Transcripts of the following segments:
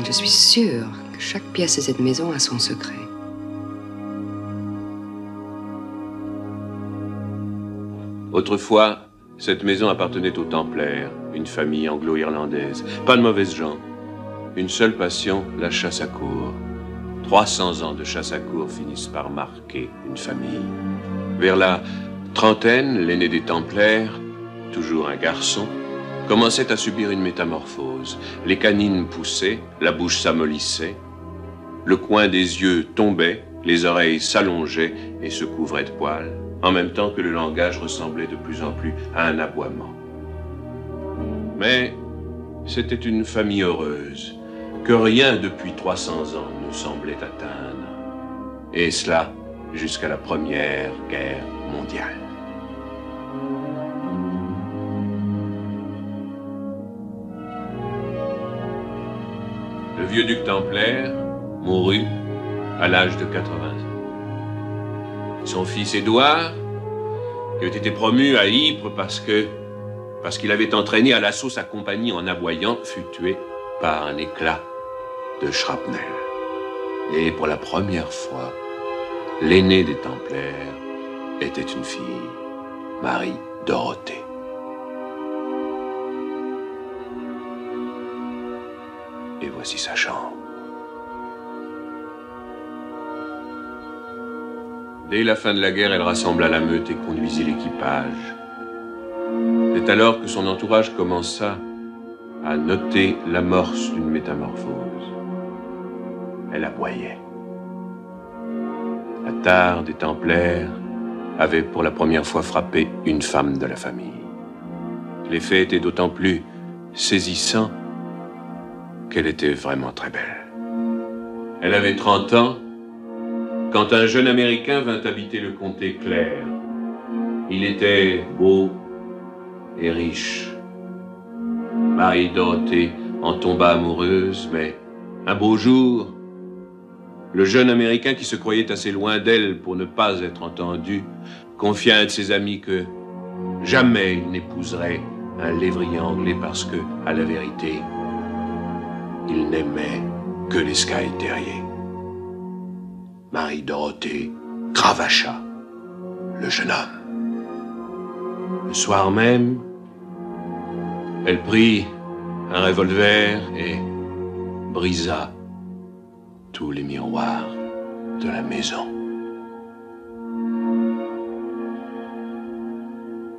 Je suis sûre que chaque pièce de cette maison a son secret. Autrefois, cette maison appartenait aux Templaires, une famille anglo-irlandaise. Pas de mauvaises gens. Une seule passion, la chasse à courre. 300 ans de chasse à courre finissent par marquer une famille. Vers la trentaine, l'aîné des Templaires, toujours un garçon, commençait à subir une métamorphose. Les canines poussaient, la bouche s'amollissait, le coin des yeux tombait, les oreilles s'allongeaient et se couvraient de poils, en même temps que le langage ressemblait de plus en plus à un aboiement. Mais c'était une famille heureuse, que rien depuis 300 ans ne semblait atteindre. Et cela jusqu'à la Première Guerre mondiale. Le vieux duc Templaire mourut à l'âge de 80 ans. Son fils Édouard, qui avait été promu à Ypres parce qu'il avait entraîné à l'assaut sa compagnie en aboyant, fut tué par un éclat de shrapnel. Et pour la première fois, l'aînée des Templaires était une fille, Marie Dorothée. Et voici sa chambre. Dès la fin de la guerre, elle rassembla la meute et conduisit l'équipage. C'est alors que son entourage commença à noter l'amorce d'une métamorphose. Elle aboyait. La tare des Templaires avait pour la première fois frappé une femme de la famille. L'effet était d'autant plus saisissant qu'elle était vraiment très belle. Elle avait 30 ans quand un jeune Américain vint habiter le comté Clare. Il était beau et riche. Marie Dorothée en tomba amoureuse, mais un beau jour, le jeune Américain qui se croyait assez loin d'elle pour ne pas être entendu, confia à un de ses amis que jamais il n'épouserait un lévrier anglais parce que, à la vérité, il n'aimait que les Skye Terriers. Marie Dorothée cravacha le jeune homme. Le soir même, elle prit un revolver et brisa tous les miroirs de la maison.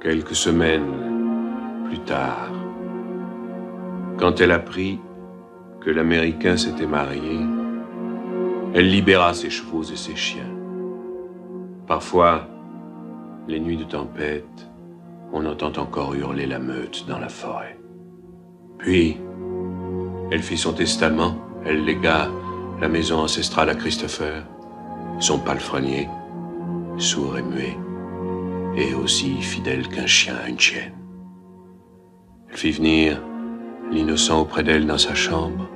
Quelques semaines plus tard, quand elle apprit que l'Américain s'était marié, elle libéra ses chevaux et ses chiens. Parfois, les nuits de tempête, on entend encore hurler la meute dans la forêt. Puis, elle fit son testament, elle légua la maison ancestrale à Christopher, son palefrenier, sourd et muet, et aussi fidèle qu'un chien à une chienne. Elle fit venir l'innocent auprès d'elle dans sa chambre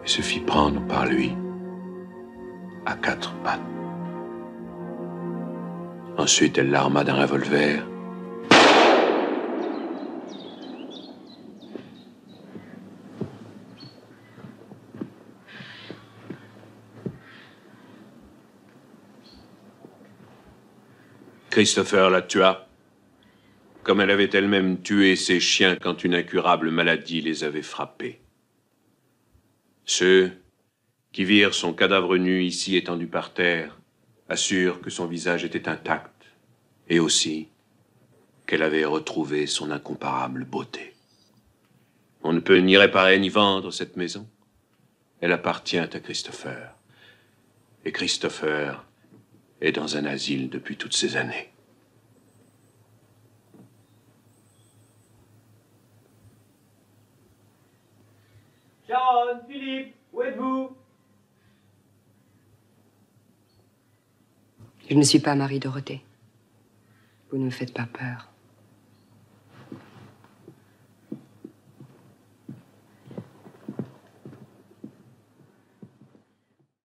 et se fit prendre par lui à 4 pattes. Ensuite, elle l'arma d'un revolver. Christopher la tua, comme elle avait elle-même tué ses chiens quand une incurable maladie les avait frappés. Ceux qui virent son cadavre nu ici étendu par terre assurent que son visage était intact et aussi qu'elle avait retrouvé son incomparable beauté. On ne peut ni réparer ni vendre cette maison. Elle appartient à Christopher. Et Christopher est dans un asile depuis toutes ces années. Sharon, Philippe, où êtes-vous? Je ne suis pas Marie Dorothée. Vous ne me faites pas peur.